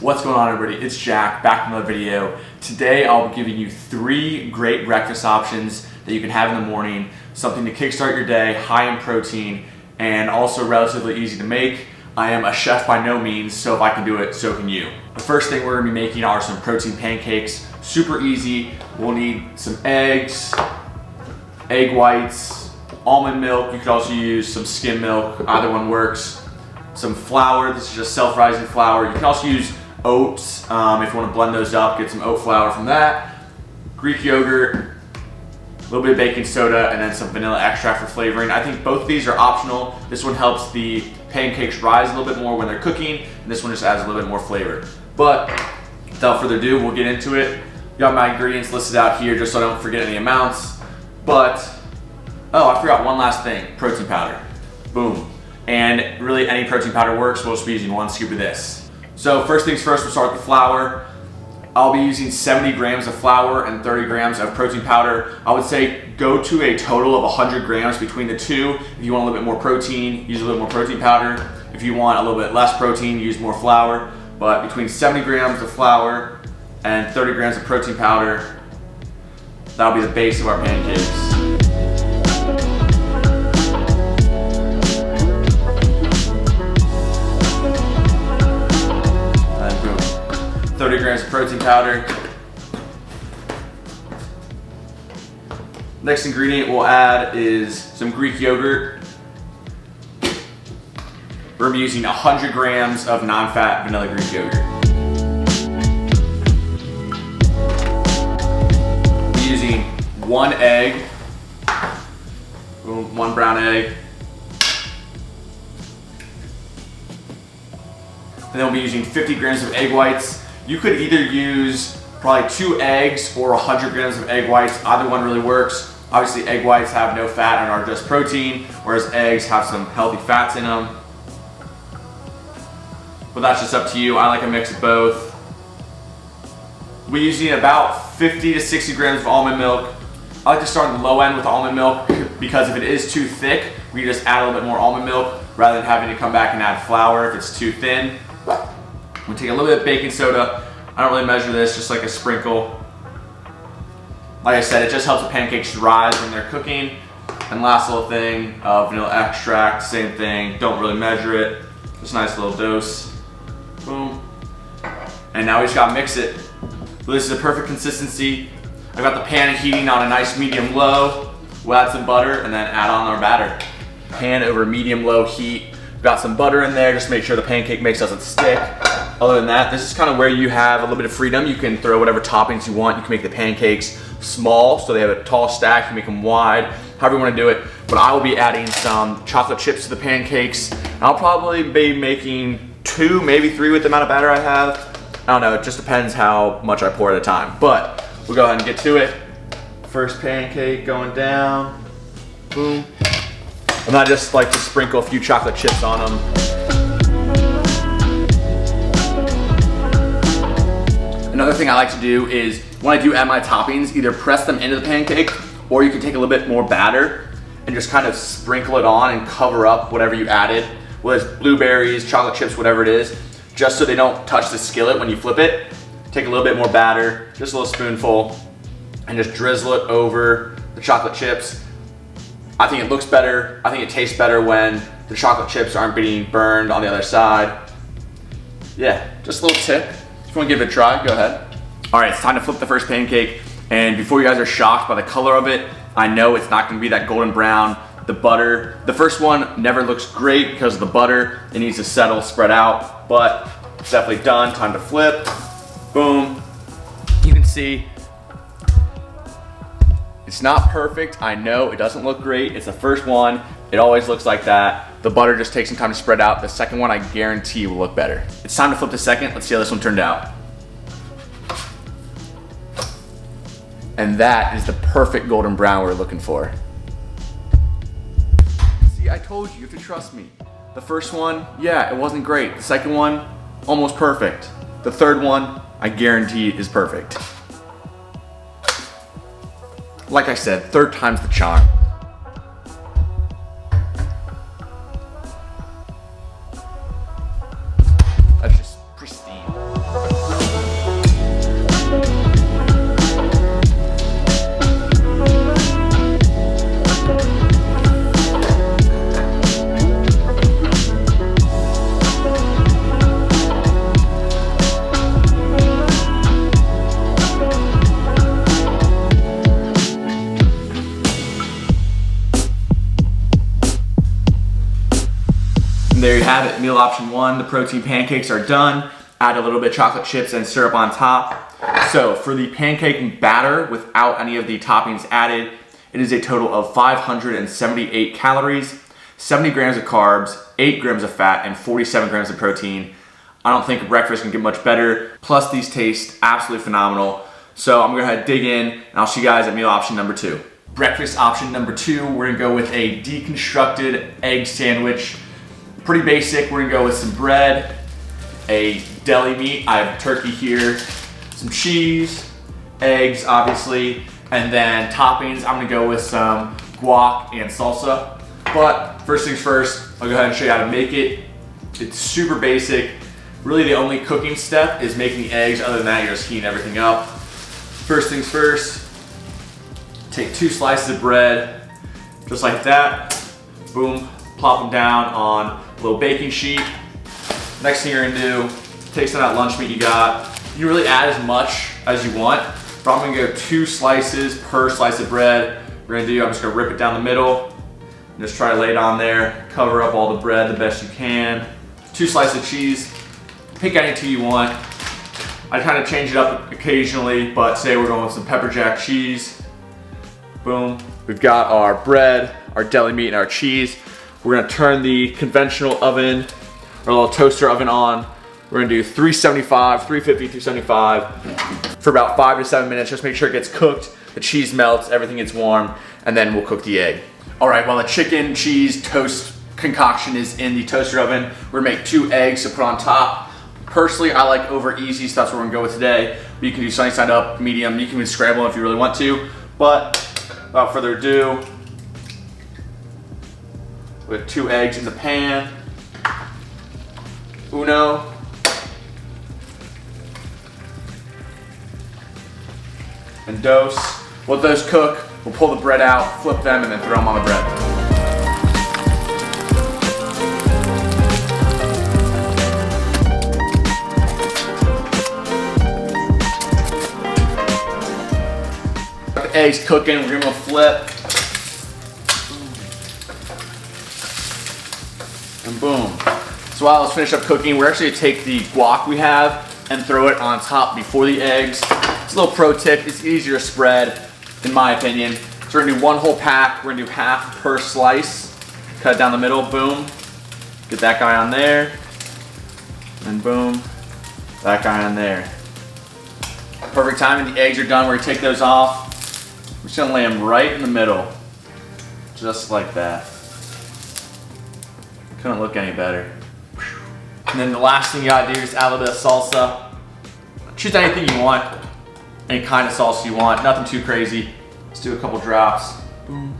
What's going on, everybody? It's Jack, back with another video. Today I'll be giving you 3 great breakfast options that you can have in the morning, something to kickstart your day, high in protein, and also relatively easy to make. I am a chef by no means, so if I can do it, so can you. The first thing we're gonna be making are some protein pancakes. Super easy. We'll need some eggs, egg whites, almond milk. You could also use some skim milk, either one works. Some flour, this is just self-rising flour. You can also use oats if you want to blend those up, get some oat flour from that. Greek yogurt, a little bit of baking soda, and then some vanilla extract for flavoring. I think both of these are optional. This one helps the pancakes rise a little bit more when they're cooking, and this one just adds a little bit more flavor. But without further ado, we'll get into it. Got my ingredients listed out here just so I don't forget any amounts. But, oh, I forgot one last thing, protein powder. Boom. And really any protein powder works. We'll just be using 1 scoop of this. So first things first, we'll start with the flour. I'll be using 70 grams of flour and 30 grams of protein powder. I would say go to a total of 100 grams between the two. If you want a little bit more protein, use a little more protein powder. If you want a little bit less protein, use more flour. But between 70 grams of flour and 30 grams of protein powder, that'll be the base of our pancakes. And boom, 30 grams of protein powder. Next ingredient we'll add is some Greek yogurt. We're gonna be using 100 grams of non-fat vanilla Greek yogurt. We're using 1 egg, 1 brown egg. And then we'll be using 50 grams of egg whites. You could either use probably 2 eggs or 100 grams of egg whites. Either one really works. Obviously egg whites have no fat and are just protein, whereas eggs have some healthy fats in them. But that's just up to you. I like a mix of both. We're using about 50 to 60 grams of almond milk. I like to start on the low end with almond milk because if it is too thick, we can just add a little bit more almond milk rather than having to come back and add flour if it's too thin. We'll take a little bit of baking soda. I don't really measure this, just like a sprinkle. Like I said, it just helps the pancakes rise when they're cooking. And last little thing, vanilla extract, same thing. Don't really measure it. Just a nice little dose. Boom. And now we just gotta mix it. So this is a perfect consistency. I got the pan heating on a nice medium low. We'll add some butter and then add on our batter. Pan over medium low heat. Got some butter in there, just make sure the pancake mix doesn't stick. Other than that, this is kind of where you have a little bit of freedom. You can throw whatever toppings you want. You can make the pancakes small, so they have a tall stack. You can make them wide, however you want to do it. But I will be adding some chocolate chips to the pancakes. I'll probably be making 2, maybe 3 with the amount of batter I have. I don't know, it just depends how much I pour at a time. But we'll go ahead and get to it. First pancake going down, boom. And I just like to sprinkle a few chocolate chips on them. Another thing I like to do is when I do add my toppings, either press them into the pancake or you can take a little bit more batter and just kind of sprinkle it on and cover up whatever you added, whether it's blueberries, chocolate chips, whatever it is, just so they don't touch the skillet when you flip it. Take a little bit more batter, just a little spoonful, and just drizzle it over the chocolate chips. I think it looks better. I think it tastes better when the chocolate chips aren't being burned on the other side. Yeah, just a little tip. If you want to give it a try, go ahead. All right, it's time to flip the first pancake. And before you guys are shocked by the color of it, I know it's not gonna be that golden brown. The butter, the first one never looks great because of the butter. It needs to settle, spread out, but it's definitely done. Time to flip. Boom. You can see it's not perfect. I know it doesn't look great. It's the first one. It always looks like that. The butter just takes some time to spread out. The second one, I guarantee will look better. It's time to flip the second. Let's see how this one turned out. And that is the perfect golden brown we're looking for. See, I told you, you have to trust me. The first one, yeah, it wasn't great. The second one, almost perfect. The third one, I guarantee is perfect. Like I said, third time's the charm. That's just pristine. And there you have it, meal option one. The protein pancakes are done. Add a little bit of chocolate chips and syrup on top. So for the pancake batter without any of the toppings added, it is a total of 578 calories, 70 grams of carbs, 8 grams of fat, and 47 grams of protein. I don't think breakfast can get much better. Plus these taste absolutely phenomenal. So I'm gonna go ahead and dig in and I'll see you guys at meal option number two. Breakfast option number two, we're gonna go with a deconstructed egg sandwich. Pretty basic. We're gonna go with some bread, a deli meat, I have turkey here, some cheese, eggs obviously, and then toppings, I'm gonna go with some guac and salsa. But first things first, I'll go ahead and show you how to make it. It's super basic. Really the only cooking step is making the eggs. Other than that, you're just heating everything up. First things first, take 2 slices of bread, just like that. Boom, plop them down on a little baking sheet. Next thing you're gonna do, take some of that lunch meat you got. You can really add as much as you want, but I'm gonna go 2 slices per slice of bread. I'm just gonna rip it down the middle, and just try to lay it on there, cover up all the bread the best you can. 2 slices of cheese, pick any 2 you want. I kind of change it up occasionally, but today we're going with some pepper jack cheese. Boom. We've got our bread, our deli meat, and our cheese. We're gonna turn the conventional oven, or little toaster oven on. We're gonna do 375, 350, 375 for about 5 to 7 minutes. Just make sure it gets cooked, the cheese melts, everything gets warm, and then we'll cook the egg. All right, while the chicken, cheese, toast concoction is in the toaster oven, we're gonna make 2 eggs to put on top. Personally, I like over easy, so that's what we're gonna go with today. But you can do sunny side up, medium, you can even scramble if you really want to. But without further ado, with 2 eggs in the pan. Uno. And dos. Let those cook. We'll pull the bread out, flip them, and then throw them on the bread. The eggs cooking, we're gonna flip. And boom. So while it's finished up cooking, we're actually gonna take the guac we have and throw it on top before the eggs. It's a little pro tip, it's easier to spread, in my opinion. So we're gonna do 1 whole pack, we're gonna do half per slice. Cut it down the middle, boom. Get that guy on there. And boom, that guy on there. Perfect timing, the eggs are done, we're gonna take those off. We're just gonna lay them right in the middle. Just like that. Couldn't look any better. And then the last thing you gotta do is add a little bit of salsa. Choose anything you want, any kind of salsa you want, nothing too crazy. Let's do a couple drops. Boom.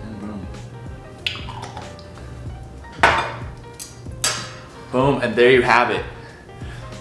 And boom. Boom, and there you have it.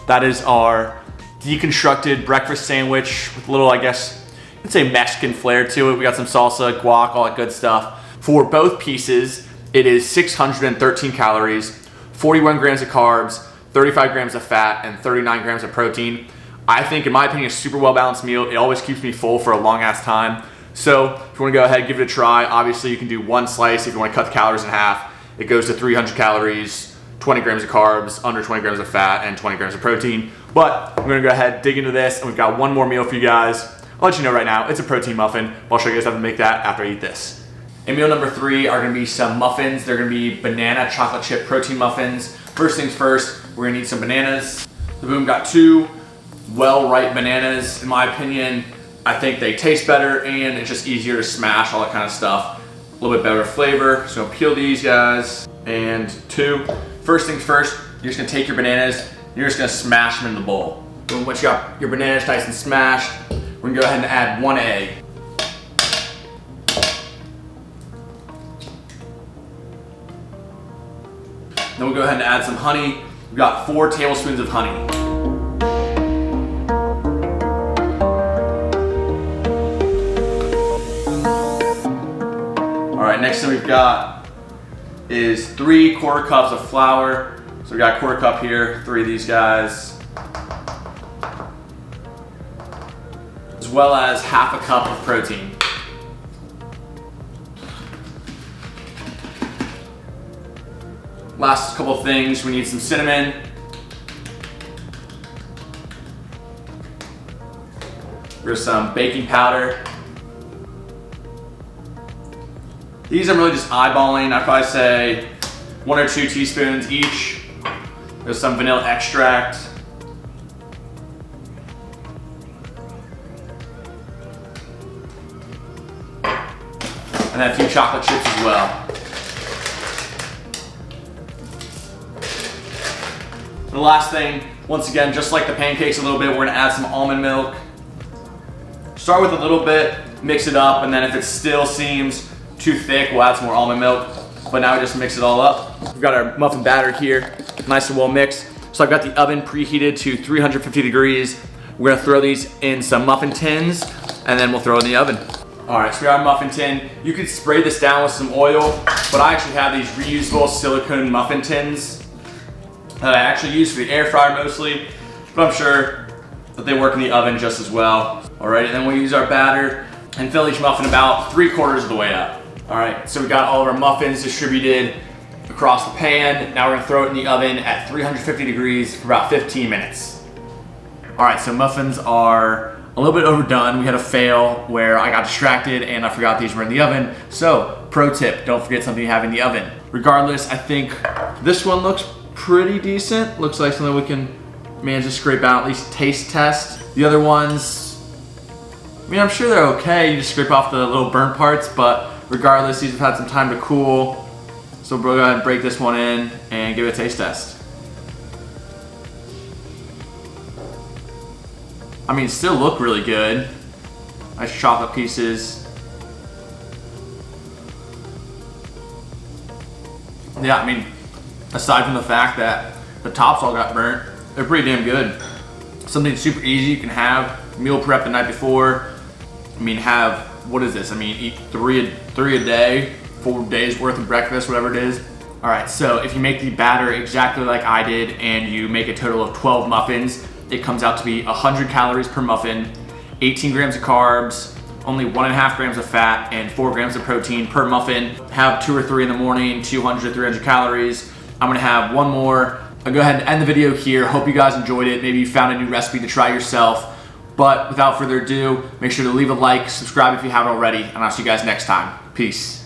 That is our deconstructed breakfast sandwich with a little, I guess, I'd say Mexican flair to it. We got some salsa, guac, all that good stuff. For both pieces, it is 613 calories, 41 grams of carbs, 35 grams of fat, and 39 grams of protein. I think, in my opinion, a super well-balanced meal. It always keeps me full for a long-ass time. So if you wanna go ahead, give it a try. Obviously, you can do 1 slice if you wanna cut the calories in half. It goes to 300 calories, 20 grams of carbs, under 20 grams of fat, and 20 grams of protein. But I'm gonna go ahead, dig into this, and we've got 1 more meal for you guys. I'll let you know right now, it's a protein muffin. I'll show you guys how to make that after I eat this. And meal number 3 are gonna be some muffins. They're gonna be banana chocolate chip protein muffins. First things first, we're gonna need some bananas. The Boom got 2 well-ripe bananas. In my opinion, I think they taste better and it's just easier to smash, all that kind of stuff. A little bit better flavor. So peel these guys. And 2. First things first, you're just gonna take your bananas, you're just gonna smash them in the bowl. Boom, once you got your bananas nice and smashed, we're gonna go ahead and add 1 egg. Then we'll go ahead and add some honey. We've got 4 tablespoons of honey. All right, next thing we've got is 3/4 cups of flour. So we got a 1/4 cup here, 3 of these guys. As well as 1/2 cup of protein. Last couple of things, we need some cinnamon. There's some baking powder. These I'm really just eyeballing. I'd probably say 1 or 2 teaspoons each. There's some vanilla extract. And then a few chocolate chips as well. The last thing, once again, just like the pancakes a little bit, we're gonna add some almond milk. Start with a little bit, mix it up, and then if it still seems too thick, we'll add some more almond milk. But now we just mix it all up. We've got our muffin batter here, nice and well mixed. So I've got the oven preheated to 350 degrees. We're gonna throw these in some muffin tins, and then we'll throw it in the oven. All right, so we got our muffin tin. You could spray this down with some oil, but I actually have these reusable silicone muffin tins that I actually use for the air fryer mostly, but I'm sure that they work in the oven just as well. All right, and then we'll use our batter and fill each muffin about 3/4 of the way up. All right, so we got all of our muffins distributed across the pan. Now we're gonna throw it in the oven at 350 degrees for about 15 minutes. All right, so muffins are a little bit overdone. We had a fail where I got distracted and I forgot these were in the oven. So, pro tip, don't forget something you have in the oven. Regardless, I think this one looks pretty decent. Looks like something we can manage to scrape out, at least taste test. The other ones, I mean, I'm sure they're okay. You just scrape off the little burnt parts, but regardless, these have had some time to cool. So we'll go ahead and break this one in and give it a taste test. I mean, still look really good. Nice chocolate pieces. Yeah, I mean, aside from the fact that the tops all got burnt, they're pretty damn good. Something super easy you can have, meal prep the night before. I mean, have, what is this? I mean, eat three a day, 4 days worth of breakfast, whatever it is. All right, so if you make the batter exactly like I did and you make a total of 12 muffins, it comes out to be 100 calories per muffin, 18 grams of carbs, only 1.5 grams of fat, and 4 grams of protein per muffin. Have 2 or 3 in the morning, 200 to 300 calories. I'm gonna have one more. I'll go ahead and end the video here. Hope you guys enjoyed it. Maybe you found a new recipe to try yourself. But without further ado, make sure to leave a like, subscribe if you haven't already, and I'll see you guys next time. Peace.